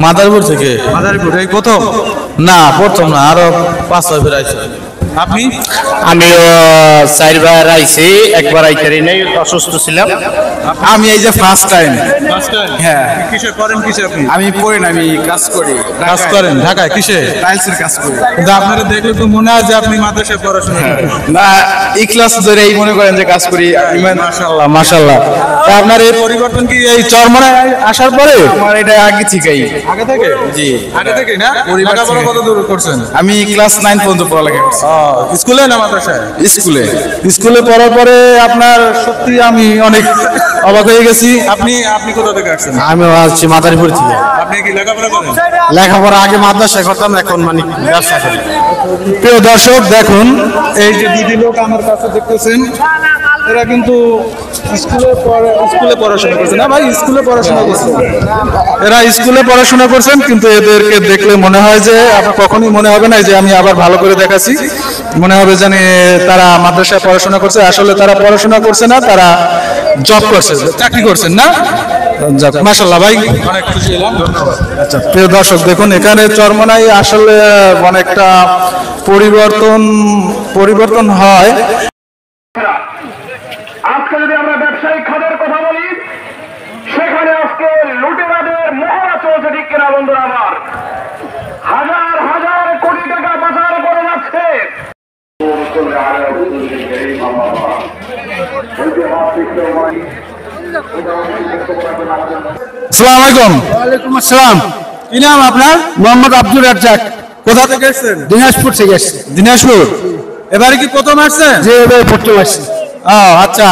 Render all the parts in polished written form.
মাদারীপুর থেকে। মাদারীপুর এই প্রথম? না প্রথম না, আরো 5-6 বার আইছি। আপনি? আমিও 4 বার আইছি, একবার আইতারি নাই, অসুস্থ ছিলাম। আমি এই যে ফার্স্ট টাইম। হ্যাঁ। কিসে করেন, কিসে আপনি? আমি পড়ি না, আমি কাজ করি। কাজ করেন ঢাকায় কিসে? টাইলসের কাজ করি। কিন্তু আপনারা দেখলে তো মনে হয় যে আপনি মাদ্রাসায় পড়াশোনা করেন। না, এই ক্লাস ধরেই মনে করেন যে কাজ করি। মাশাআল্লাহ মাশাআল্লাহ। তা আপনার এই পরিবর্তন কি এই চরমনায় আসার পরে? আমার এটা আগে থেকেই। আগে থেকে? জি। আগে থেকে না? লেখাপড়া কত দূর করছেন? আমি ক্লাস 9 পর্যন্ত পড়ালেখা করছি। স্কুলে না মাদ্রাসায়? স্কুলে। স্কুলে পড়ার পরে আপনার সত্যি আমি অনেক অবাক হয়ে গেছি। আপনি কোথা থেকে আসছেন? আমি আসছি মাদারীপুর থেকে। আপনি কি লেখাপড়া করেন? লেখাপড়া আগে মাদ্রাসায় করতাম, এখন মানে ব্যবসা করি। প্রিয় দর্শক দেখুন, এই যে দিদি লোক আমার কাছে দেখতেছেন, এরা কিন্তু স্কুলে পড়াশোনা করছে না ভাই, স্কুলে পড়াশোনা করছে। এরা স্কুলে পড়াশোনা করছেন, কিন্তু এদেরকে দেখলে মনে হয় যে আপনার কখনোই মনে হবে না যে আমি আবার ভালো করে দেখাচ্ছি, মনে হবে জানি তারা মাদ্রাসায় পড়াশোনা করছে। আসলে তারা পড়াশোনা করছে না, তারা জব করছে, চাকরি করছেন না। মাশাআল্লাহ ভাই, অনেক খুশি হলাম। আচ্ছা প্রিয় দর্শক দেখুন, এখানে চরমনায় আসলে অনেকটা পরিবর্তন হয়। আজকে যদি আমরা ব্যবসায়িক খাতের কথা বলি, সেখানে আজকে লুটেরাদের মহড়া চলছে, ঠিক কিনা বন্ধুরা আমার? হাজার হাজার কোটি টাকা পাচার করে যাচ্ছে। আসসালামু আলাইকুম। ওয়ালাইকুম আসসালাম। কি নাম আপনার? মোহাম্মদ আব্দুল রাজ্জাক। কোথা থেকে এসেছেন? দিনাজপুর থেকে এসেছি। দিনাজপুর। এবারে কি প্রথম আসছেন? যে এবার পড়তে পারছি। আচ্ছা,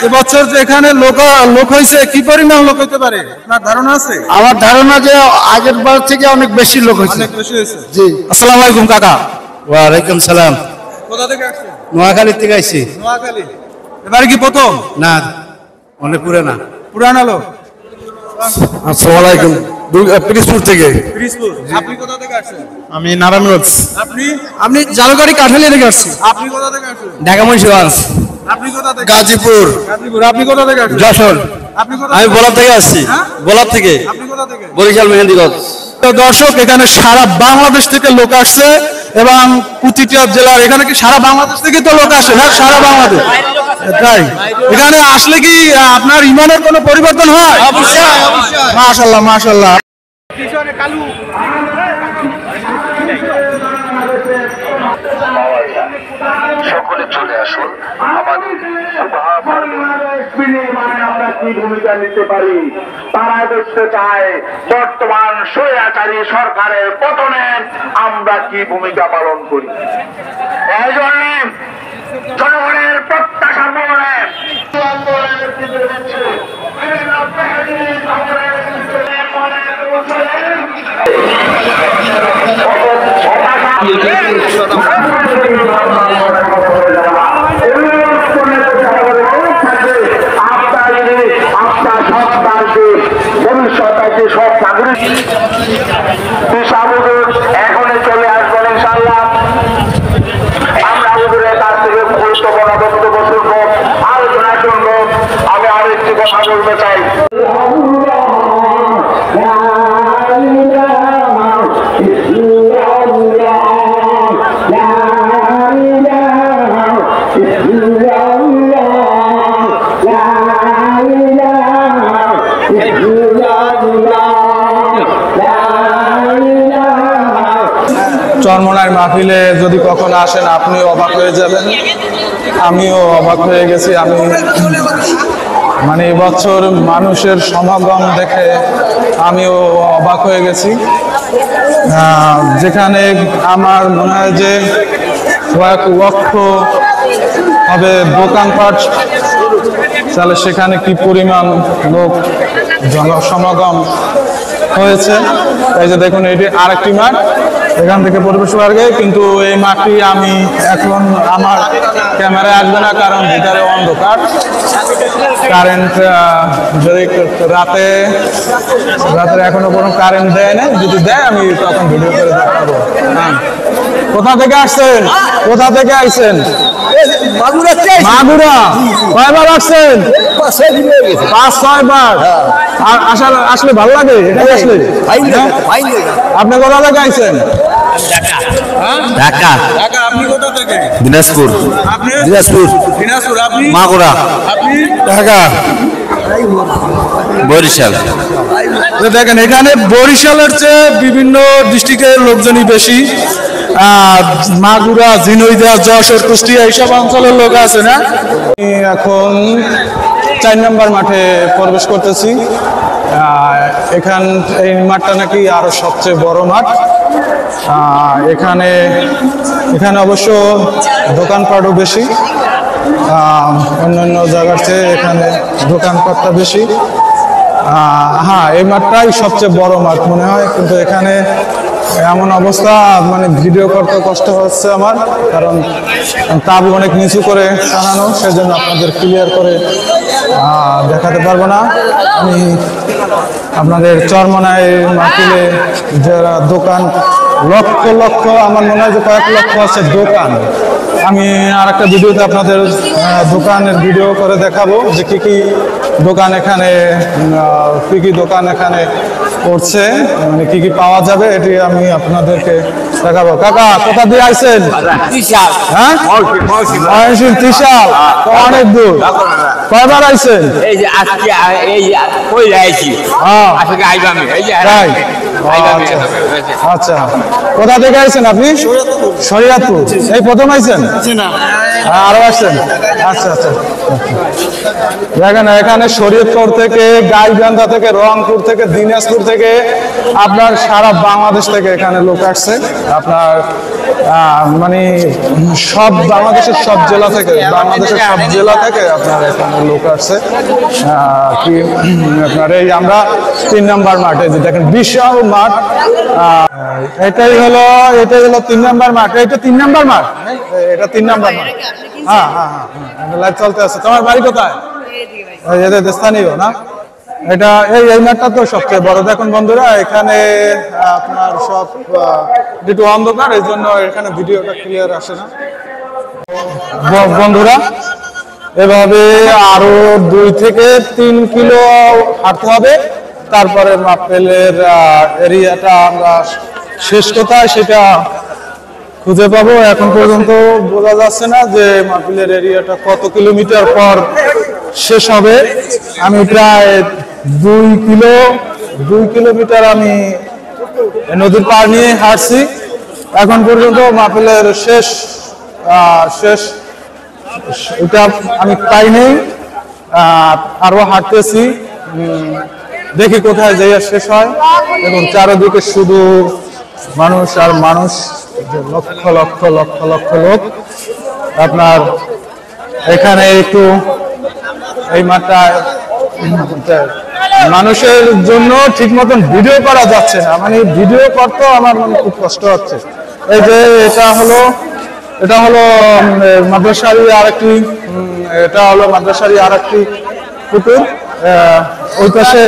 এবছর যে এখানে লোক হয়েছে, কি পরিমাণ লোক হতে পারে আপনার ধারণা আছে? আমার ধারণা যে আগের বার থেকে অনেক বেশি লোক হয়েছে। অনেক বেশি হয়েছে। জি। আসসালামু আলাইকুম কাকা। ওয়ালাইকুম সালাম। কোথা থেকে আসছেন? নোয়াখালী থেকে আইছি। নোয়াখালী। এবারে কি প্রথম? না, অনেক পুরানা। পুরানা লোক। আসসালামু আলাইকুম। পিরিজপুর থেকে। পিরিজপুর। আপনি কোথা থেকে আসছেন? আমি নারায়ণগঞ্জ। আপনি জালুকারি কাঠালিয়া থেকে আসছি। আপনি কোথা থেকে আসছেন? ঢাকা মুন্সিগঞ্জ। আপনি কোথা থেকে? গাজীপুর। গাজীপুর। আপনি কোথা থেকে আসছেন? যশোর। আপনি কোথা আমি থেকে? বলার থেকে আসছি। বলার থেকে। আপনি কোথা থেকে? বরিশাল মেহেন্দিগঞ্জ। তো দর্শক, এখানে সারা বাংলাদেশ থেকে লোক আসছে এবং প্রতিটা জেলার, এখানে কি সারা বাংলাদেশ থেকে তো লোক আসে না? সারা বাংলাদেশ। তাই এখানে আসলে কি আপনার ইমানের কোনো পরিবর্তন হয়? অবশ্যই। মাশাআল্লাহ মাশাআল্লাহ। সকলে চলে আসুন আমাদের নির্মাণে আমরা কি ভূমিকা নিতে পারি। তারা দেখতে চায় বর্তমান স্বৈরাচারী সরকারের পতনে আমরা কি ভূমিকা পালন করি। এই জন্য জনগণের প্রত্যাশার মনে ভবিষ্যতে সব নাগরিক এখনই চলে আসবেন ইনশাআল্লাহ। আমরা হুজুরের কাছ থেকে গুরুত্বপূর্ণ বক্তব্য শুনবো, আলোচনা শুনবো। আমি আরেকটি কথা বলতে চাই। চরমনায় মাহফিলে যদি কখনো আসেন, আপনিও অবাক হয়ে যাবেন, আমিও অবাক হয়ে গেছি। আমি মানে এবছর মানুষের সমাগম দেখে আমিও অবাক হয়ে গেছি। যেখানে আমার মনে হয় যে কয়েক লক্ষ হবে দোকানপাট, তাহলে সেখানে কি পরিমাণ লোক জনসমাগম হয়েছে। এই যে দেখুন, এটি আরেকটি মাঠ, এখান থেকে প্রবেশ মার্গে, কিন্তু এই মাঠটি আমি এখন আমার ক্যামেরায় আসবে না, কারণ ভিতরে অন্ধকার। কারেন্ট যদি রাতের এখনো কোনো কারেন্ট দেয় না, যদি দেয় আমি তখন ভিডিও করে দেখাবো। হ্যাঁ। কোথা থেকে আসছেন? কোথা থেকে আসছেন? মাগুরা। কয়বার আসছেন? 5-6 বার। আর আসলে ভালো লাগে এখানে আসলে? আপনি কোথা থেকে আসছেন? ঢাকা ঢাকা। আপনি কোথা থেকে? দিনাজপুর আপনি? দিনাজপুর দিনাজপুর। আপনি? মাগুরা আপনি? ঢাকা বরিশাল। দেখেন এখানে বরিশালের চেয়ে বিভিন্ন ডিস্ট্রিক্টের লোকজনই বেশি। মাগুরা, ঝিনাইদহ, যশোর, কুষ্টিয়া এইসব অঞ্চলের লোক আছে না। আমি এখন 4 নম্বর মাঠে প্রবেশ করতেছি। এই মাঠটা নাকি আরো সবচেয়ে বড় মাঠ। এখানে অবশ্য দোকানপাটও বেশি, অন্যান্য জায়গার চেয়ে এখানে দোকানপাটটা বেশি। হ্যাঁ, এই মাঠটাই সবচেয়ে বড় মাঠ মনে হয়, কিন্তু এখানে এমন অবস্থা মানে ভিডিও করতে কষ্ট হচ্ছে আমার, কারণ তাবু অনেক নিচু করে টানানো, সেজন্য আপনাদের ক্লিয়ার করে দেখাতে পারবো না। আমি আপনাদের চরমনায় মাহফিলে যারা দোকান লক্ষ লক্ষ, আমার মনে হয় যে কয়েক লক্ষ আছে দোকান। আমি আর একটা ভিডিওতে আপনাদের দোকানের ভিডিও করে দেখাবো যে কি কি দোকান এখানে করছে, মানে কি কি পাওয়া যাবে, এটি আমি আপনাদেরকে দেখাবো। কাকা কোথা দিয়ে আইছেন? হ্যাঁ, ত্রিশাল। অনেক দূর। কয়বার আইছেন? এই যে আজকে এই কই যাইছি আজকে আইবামি এই যে আচ্ছা, কোথা থেকে আইছেন আপনি? শরীয়তপুর। এই প্রথম আইছেন? আরো আসছেন? আচ্ছা আচ্ছা। দেখেন এখানে শরীয়তপুর থেকে, গাইবান্ধা থেকে, রংপুর থেকে, দিনাজপুর থেকে, আপনার সারা বাংলাদেশ থেকে এখানে লোক আসছে। আপনার মানে সব বাংলাদেশের সব জেলা থেকে আপনার এখানে লোক আসছে। কি আপনার এই আমরা 3 নম্বর মাঠে যে দেখেন বিশাল মাঠ, এটাই হলো 3 নম্বর মাঠ। এটা 3 নম্বর মাঠ, এটা 3 নম্বর মাঠ। হ্যাঁ হ্যাঁ হ্যাঁ, লাইভ চলতে আছে। তোমার বাড়ি কোথায়? স্থানীয় না? এটা এই মাঠটা তো সবচেয়ে বড়। দেখুন বন্ধুরা, এখানে আপনার সব একটু অন্ধকার, এই জন্য এখানে ভিডিওটা ক্লিয়ার আসে না। বন্ধুরা, এভাবে আরো 2 থেকে 3 কিলো হাঁটতে হবে, তারপরে মাহফিলের এরিয়াটা আমরা শেষ কোথায় সেটা খুঁজে পাবো। এখন পর্যন্ত বোঝা যাচ্ছে না যে মাহফিলের এরিয়াটা কত কিলোমিটার পর শেষ হবে। আমি প্রায় 2 কিলোমিটার আমি নদীর পাড় নিয়ে হাঁটছি। এখন পর্যন্ত মাহফিলের শেষ এটা আমি পাইনি, আরো হাঁটতেছি, দেখি কোথায় যাইয়া শেষ হয়। এবং চারিদিকে শুধু মানুষ আর মানুষ, লক্ষ লক্ষ লক্ষ লক্ষ লোক। আপনার এখানে একটু এই মাঠটায় মানুষের জন্য ঠিক মতন ভিডিও করা যাচ্ছে না, মানে ভিডিও করতেও আমার মনে খুব কষ্ট হচ্ছে। এই যে এটা হলো মাদ্রাসারই আরেকটি পুকুর। ওই পাশে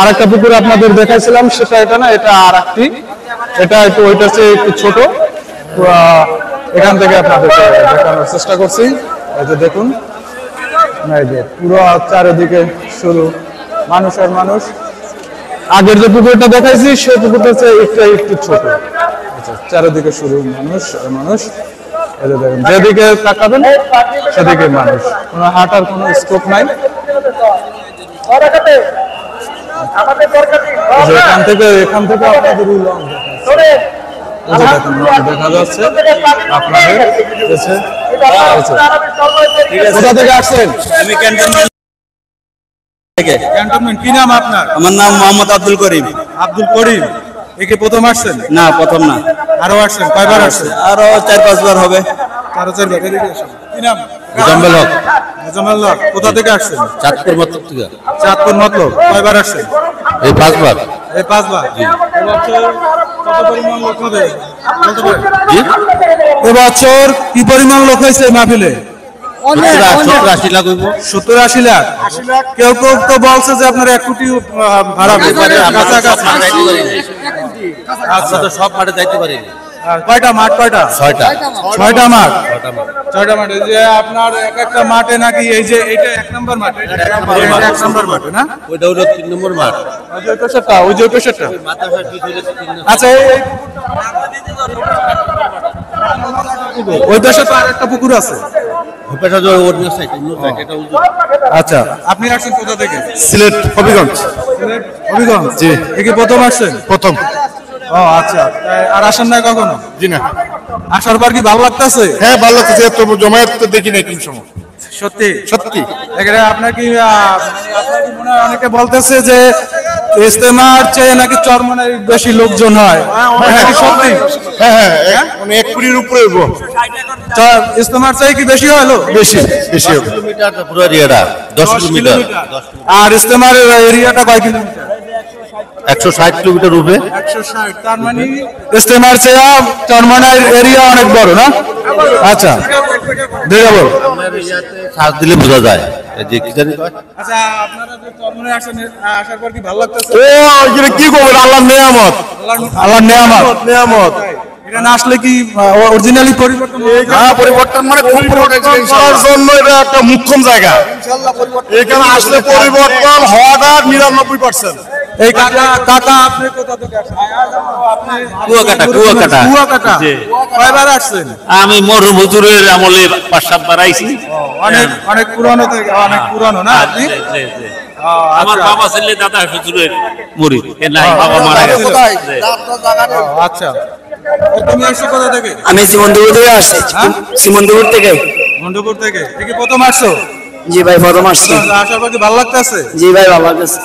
আরেকটা পুকুর আপনাদের দেখাইছিলাম, সেটা এটা না, এটা আরেকটি, এটা একটু ওইটার চেয়ে একটু ছোট। এখান থেকে আপনাদেরকে দেখানোর চেষ্টা করছি। এই যে দেখুন, এই যে পুরো চারিদিকে শুধু মানুষ আর মানুষ। আগের যে পুকুরটা দেখাইছি সেই পুকুরটা চেয়ে একটু ছোট। চারিদিকে শুধু মানুষ আর মানুষ। এই যে দেখুন, যেদিকে তাকাবেন সেদিকে মানুষ, কোনো হাঁটার কোনো স্কোপ নাই। এখান থেকে আপনাদের দেখা যাচ্ছে আপনাদের। কোথা থেকে আসছেন? আমি ক্যান্টনমেন্ট থেকে। ক্যান্টনমেন্ট। কি নাম আপনার? আমার নাম মোহাম্মদ আব্দুল করিম। আব্দুল করিম। একে প্রথম আসছেন? না, প্রথম না, আরো আসছেন? কয়বার আসছেন? আরো 4-5 বার হবে। আরো 4 বার। এদিকে আসেন। কি নাম? মোজাম্মেল হক। মোজাম্মেল হক। কোথা থেকে আসছেন? চাঁদপুর মতলব থেকে। চাঁদপুর মতলব। কয়বার আসছেন? এই 5 বার। এই 5 বার। এবছর কত পরিমাণ লোক হবে বলতে পারেন? এবছর কি পরিমাণ লোক হয়েছে মাহফিলে? 70-80 লাখ হইব। 70-80 লাখ। কেউ কেউ তো বলছে যে আপনার 1 কোটি ভাড়া কাছাকাছি। আমরা তো সব মাঠে যাইতে পারি। কয়টা মাঠ কয়টা? 6টা। 6টা মাঠ। 6টা মাঠ। এই যে আপনার এক একটা মাঠে নাকি এই যে এটা 1 নম্বর মাঠ, এটা 1 নম্বর মাঠ না? ওইটা হলো 3 নম্বর মাঠ। ওই যে পেশাটা। আচ্ছা ওই পাশে তো আরেকটা পুকুর আছে। ওইটা তো অন্য সাইড, এটা আচ্ছা আপনি আসছেন কোথা থেকে? সিলেট হবিগঞ্জ। হবিগঞ্জ। জি। এই কি প্রথম আসছেন? প্রথম। ও আচ্ছা, আর আসেন না কখনো? জি না। আসার পর কি ভালো লাগতেছে? হ্যাঁ ভালো লাগতেছে, এত জমায়েত তো দেখি নাই কোন সময়। সত্যি সত্যি। এখানে আপনার কি মনে হয় অনেকে বলতেছে যে ইজতেমার চেয়ে নাকি চরমনায় বেশি লোকজন হয়, এটা কি সত্যি? হ্যাঁ মানে 1 কোটির উপরে হইব। ইজতেমার চেয়ে কি বেশি হয় লোক? বেশি বেশি হবে। কিলোমিটার পুরো এরিয়াটা 10 কিলোমিটার। আর ইজতেমার এরিয়াটা কয় কিলোমিটার? 160 কিলোমিটার রূপে। 160। তার মানে ইজতেমার চেয়ে চরমনার এরিয়া অনেক বড় না? আচ্ছা দেখে বল। সাজ দিলে বোঝা যায় যে কি জানি। আচ্ছা আপনারা যে চরমনায় আসেন, আসার পর কি ভালো লাগতেছে? ও এখানে কি করবেন, আল্লাহর নিয়ামত। আল্লাহর নিয়ামত। এটা না আসলে কি অরিজিনালি পরিবর্তন হবে? হ্যাঁ পরিবর্তন মানে খুব পরিবর্তন করার জন্য এটা একটা মুখ্যম জায়গা। এখানে আসলে পরিবর্তন হওয়াটা 99%। এই কাকা আপনি কোথা থেকে আসছেন? কুয়াকাটা। কয়বার আসছেন? আমি মরহুম হুজুরের আমলে 5-7 বার আইছি। অনেক পুরানো থেকে, অনেক পুরানো না আপনি? আমার বাবা ছেলে দাদা হুজুরের মুরিদ, এ নাই বাবা মারা গেছে। আচ্ছা তুমি আসছো কোথা থেকে? আমি সিমন্তপুর থেকে আসছি। সিমন্তপুর থেকে। মন্ডপুর থেকে। এই কি প্রথম আসছো? জি ভাই প্রথম আসছি। আসার পর কি ভালো লাগতেছে? জি ভাই ভালো লাগছে।